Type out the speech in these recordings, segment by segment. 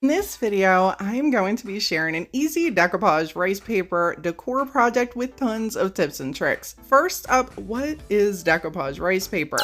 In this video, I'm going to be sharing an easy decoupage rice paper decor project with tons of tips and tricks. First up, what is decoupage rice paper?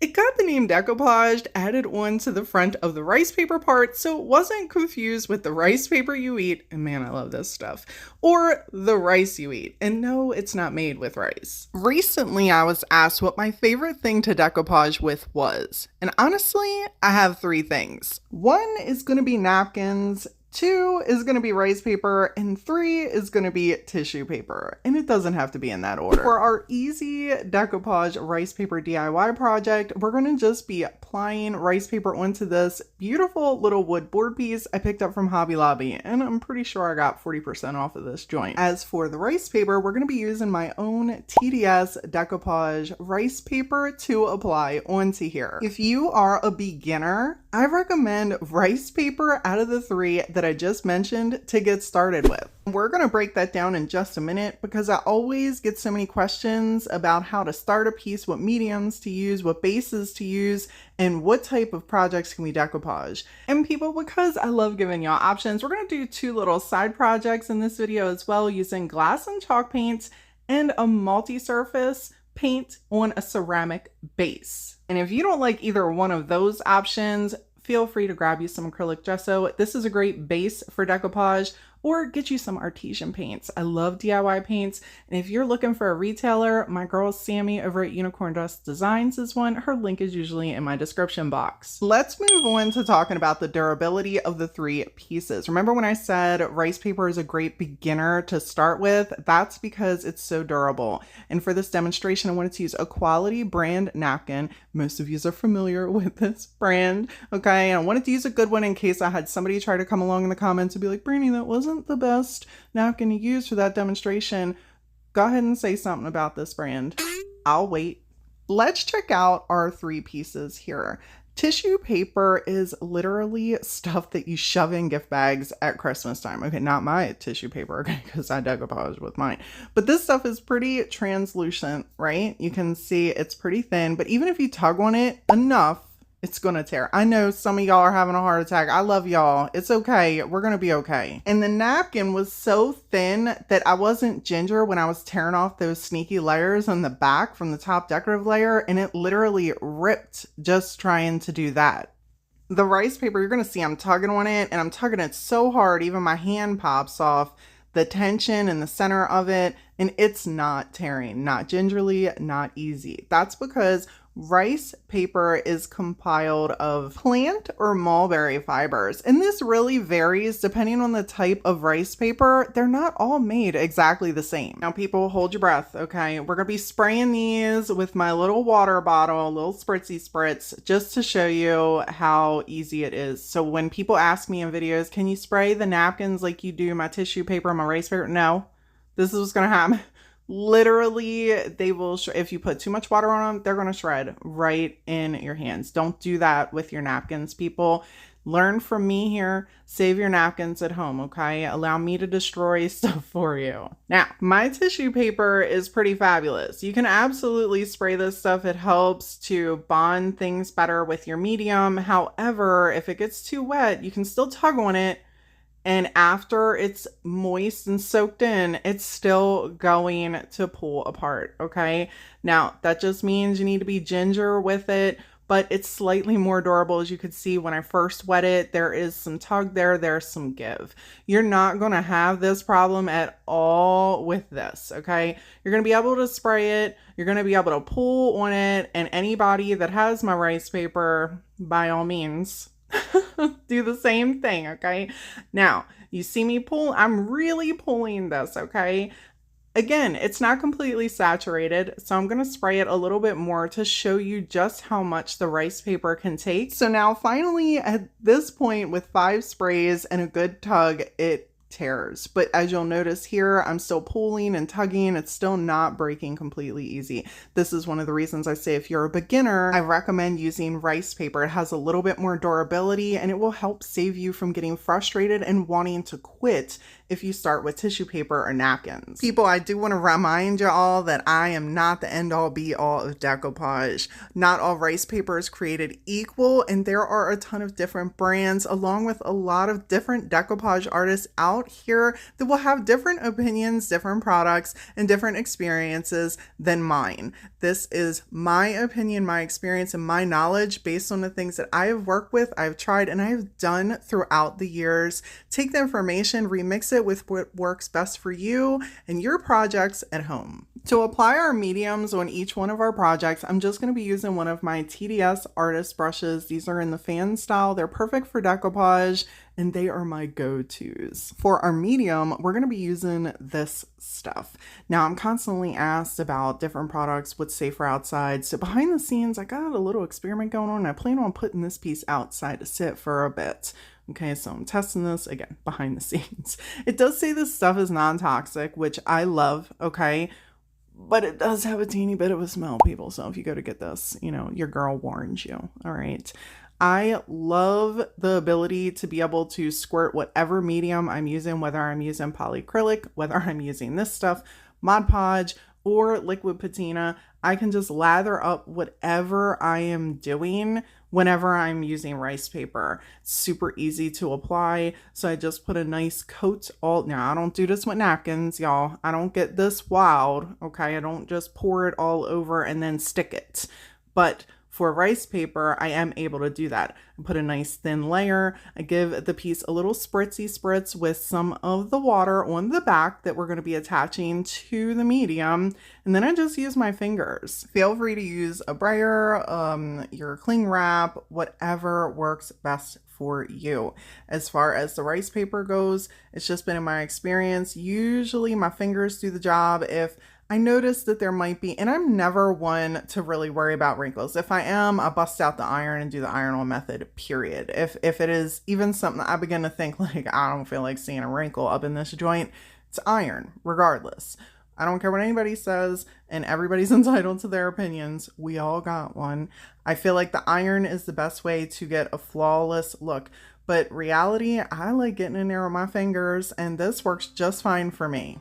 It got the name decoupaged added on to the front of the rice paper part so it wasn't confused with the rice paper you eat, and man, I love this stuff, or the rice you eat. And no, it's not made with rice. Recently, I was asked what my favorite thing to decoupage with was. And honestly, I have three things. One is going to be napkins. 2 is going to be rice paper, and 3 is going to be tissue paper. And it doesn't have to be in that order. For our easy decoupage rice paper DIY project, we're going to just be applying rice paper onto this beautiful little wood board piece I picked up from Hobby Lobby, and I'm pretty sure I got 40% off of this joint. As for the rice paper, we're going to be using my own TDS Decoupage rice paper to apply onto here. If you are a beginner, I recommend rice paper out of the 3 that I just mentioned to get started with. We're going to break that down in just a minute because I always get so many questions about how to start a piece, what mediums to use, what bases to use, and what type of projects can we decoupage. And people, because I love giving y'all options, we're going to do 2 little side projects in this video as well using glass and chalk paints and a multi-surface paint on a ceramic base. And if you don't like either one of those options, feel free to grab you some acrylic gesso. This is a great base for decoupage, or get you some artesian paints. I love DIY paints. And if you're looking for a retailer, my girl Sammy over at Unicorn Dust Designs is one. Her link is usually in my description box. Let's move on to talking about the durability of the 3 pieces. Remember when I said rice paper is a great beginner to start with? That's because it's so durable. And for this demonstration, I wanted to use a quality brand napkin. Most of you are familiar with this brand, okay? And I wanted to use a good one in case I had somebody try to come along in the comments and be like, Brittany, that wasn't the best napkin to use for that demonstration. Go ahead and say something about this brand. I'll wait. Let's check out our 3 pieces here. Tissue paper is literally stuff that you shove in gift bags at Christmas time. Okay, not my tissue paper, okay, because I decoupage with mine. But this stuff is pretty translucent, right? You can see it's pretty thin, but even if you tug on it enough, it's gonna tear. I know some of y'all are having a heart attack. I love y'all. It's okay. We're gonna be okay. And the napkin was so thin that I wasn't ginger when I was tearing off those sneaky layers on the back from the top decorative layer, and it literally ripped just trying to do that. The rice paper, you're gonna see I'm tugging on it, and I'm tugging it so hard, even my hand pops off. The tension in the center of it, and it's not tearing, not gingerly, not easy. That's because rice paper is compiled of plant or mulberry fibers, and this really varies depending on the type of rice paper. They're not all made exactly the same. Now people, hold your breath, okay? We're gonna be spraying these with my little water bottle, little spritzy spritz, just to show you how easy it is. So when people ask me in videos, can you spray the napkins like you do my tissue paper and my rice paper? No, this is what's gonna happen. Literally, they will, if you put too much water on them, they're going to shred right in your hands. Don't do that with your napkins, people. Learn from me here. Save your napkins at home, okay? Allow me to destroy stuff for you. Now, my tissue paper is pretty fabulous. You can absolutely spray this stuff. It helps to bond things better with your medium. However, if it gets too wet, you can still tug on it. And after it's moist and soaked in, it's still going to pull apart, okay? Now, that just means you need to be ginger with it, but it's slightly more durable. As you could see when I first wet it, there is some tug there, there's some give. You're not going to have this problem at all with this, okay? You're going to be able to spray it, you're going to be able to pull on it, and anybody that has my rice paper, by all means, do the same thing, okay? Now, you see me pull, I'm really pulling this, okay? Again, it's not completely saturated, so I'm going to spray it a little bit more to show you just how much the rice paper can take. So now finally at this point with 5 sprays and a good tug, it tears. But as you'll notice here, I'm still pulling and tugging. It's still not breaking completely easy. This is one of the reasons I say if you're a beginner, I recommend using rice paper. It has a little bit more durability and it will help save you from getting frustrated and wanting to quit if you start with tissue paper or napkins. People, I do want to remind y'all that I am not the end all be all of decoupage. Not all rice paper is created equal, and there are a ton of different brands along with a lot of different decoupage artists out here that will have different opinions, different products, and different experiences than mine. This is my opinion, my experience, and my knowledge based on the things that I have worked with, I've tried, and I have done throughout the years. Take the information, remix it with what works best for you and your projects at home. To apply our mediums on each one of our projects, I'm just going to be using one of my TDS artist brushes. These are in the fan style. They're perfect for decoupage, and they are my go-tos. For our medium, we're going to be using this stuff. Now, I'm constantly asked about different products, what's safer outside. So behind the scenes, I got a little experiment going on, and I plan on putting this piece outside to sit for a bit. Okay, so I'm testing this, again, behind the scenes. It does say this stuff is non-toxic, which I love, okay? But it does have a teeny bit of a smell, people. So if you go to get this, you know, your girl warns you. All right. I love the ability to be able to squirt whatever medium I'm using, whether I'm using polyacrylic, whether I'm using this stuff, Mod Podge, or liquid patina. I can just lather up whatever I am doing whenever I'm using rice paper. It's super easy to apply. So I just put a nice coat now I don't do this with napkins, y'all. I don't get this wild, okay? I don't just pour it all over and then stick it. But for rice paper, I am able to do that. I put a nice thin layer. I give the piece a little spritz with some of the water on the back that we're going to be attaching to the medium. And then I just use my fingers. Feel free to use a brayer, your cling wrap, whatever works best for you. As far as the rice paper goes, it's just been in my experience. Usually my fingers do the job. If I noticed that there might be, and I'm never one to really worry about wrinkles. If I am, I bust out the iron and do the iron-on method, period. If it is even something I begin to think like, I don't feel like seeing a wrinkle up in this joint, it's iron, regardless. I don't care what anybody says, and everybody's entitled to their opinions. We all got one. I feel like the iron is the best way to get a flawless look. But reality, I like getting in there with my fingers, and this works just fine for me.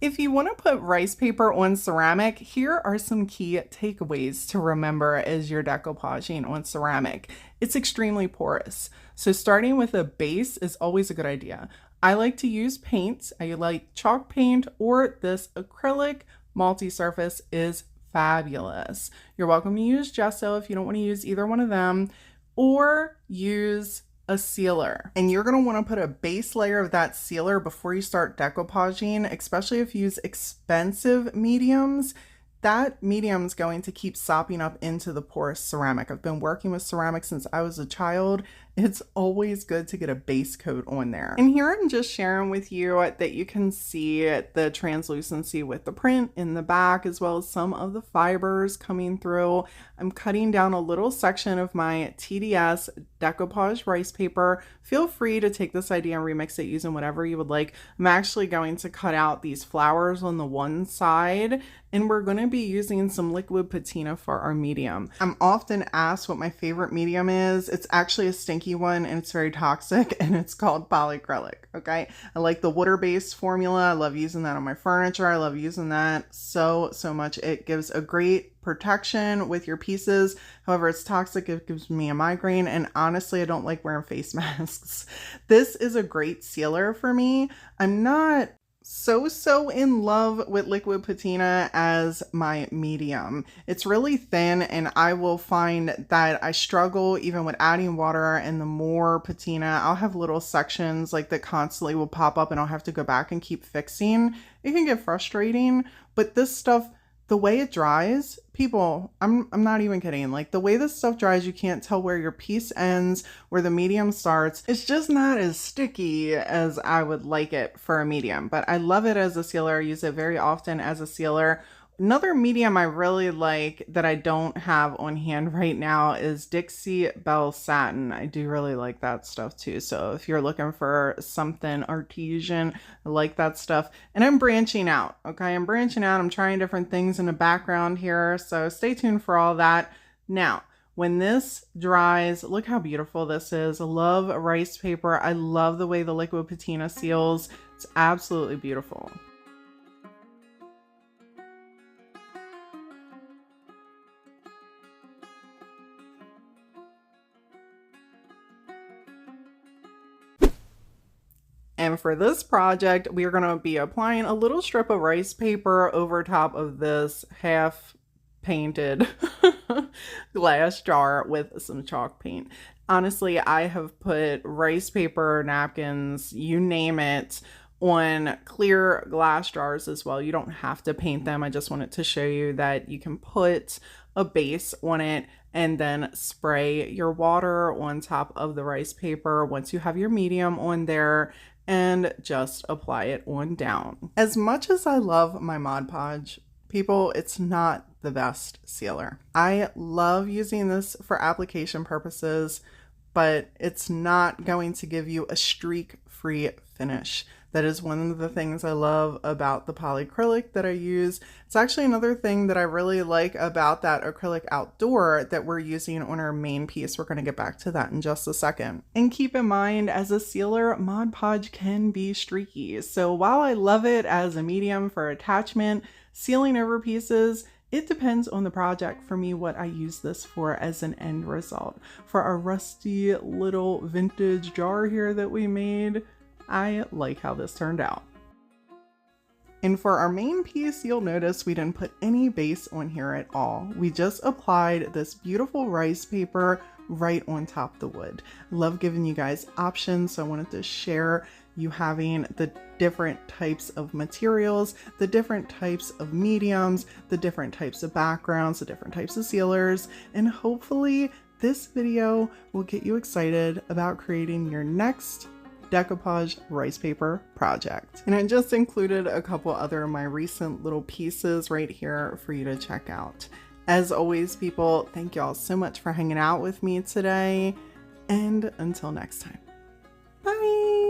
If you want to put rice paper on ceramic, here are some key takeaways to remember as you're decoupaging on ceramic. It's extremely porous, so starting with a base is always a good idea. I like to use paints. I like chalk paint, or this acrylic multi-surface is fabulous. You're welcome to use gesso if you don't want to use either one of them, or use a sealer. And you're going to want to put a base layer of that sealer before you start decoupaging, especially if you use expensive mediums. That medium is going to keep sopping up into the porous ceramic. I've been working with ceramic since I was a child. It's always good to get a base coat on there. And here I'm just sharing with you that you can see the translucency with the print in the back, as well as some of the fibers coming through. I'm cutting down a little section of my TDS Decoupage Rice Paper. Feel free to take this idea and remix it using whatever you would like. I'm actually going to cut out these flowers on the one side, and we're going to be using some liquid patina for our medium. I'm often asked what my favorite medium is. It's actually a stinky one, and it's very toxic, and it's called polyacrylic. Okay, I like the water-based formula. I love using that on my furniture. I love using that so much. It gives a great protection with your pieces. However, it's toxic. It gives me a migraine, and honestly, I don't like wearing face masks. This is a great sealer for me. I'm not so in love with liquid patina as my medium. It's really thin, and I will find that I struggle even with adding water, and the more patina, I'll have little sections like that constantly will pop up, and I'll have to go back and keep fixing. It can get frustrating, but this stuff, the way it dries, people, I'm not even kidding. Like, the way this stuff dries, you can't tell where your piece ends, where the medium starts. It's just not as sticky as I would like it for a medium, but I love it as a sealer. I use it very often as a sealer. Another medium I really like that I don't have on hand right now is Dixie Belle Satin. I do really like that stuff too. So if you're looking for something artesian, I like that stuff. And I'm branching out, okay? I'm branching out. I'm trying different things in the background here. So stay tuned for all that. Now, when this dries, look how beautiful this is. I love rice paper. I love the way the liquid patina seals. It's absolutely beautiful. And for this project, we are going to be applying a little strip of rice paper over top of this half painted glass jar with some chalk paint. Honestly, I have put rice paper, napkins, you name it, on clear glass jars as well. You don't have to paint them. I just wanted to show you that you can put a base on it and then spray your water on top of the rice paper once you have your medium on there, and just apply it on down. As much as I love my Mod Podge, people, it's not the best sealer. I love using this for application purposes, but it's not going to give you a streak-free finish. That is one of the things I love about the polyacrylic that I use. It's actually another thing that I really like about that acrylic outdoor that we're using on our main piece. We're going to get back to that in just a second. And keep in mind, as a sealer, Mod Podge can be streaky. So while I love it as a medium for attachment, sealing over pieces, it depends on the project for me what I use this for as an end result. For our rusty little vintage jar here that we made, I like how this turned out. And for our main piece, you'll notice we didn't put any base on here at all. We just applied this beautiful rice paper right on top of the wood. Love giving you guys options, so I wanted to share you having the different types of materials, the different types of mediums, the different types of backgrounds, the different types of sealers, and hopefully this video will get you excited about creating your next decoupage rice paper project. And I just included a couple other of my recent little pieces right here for you to check out. As always, people, thank you all so much for hanging out with me today, and until next time, bye.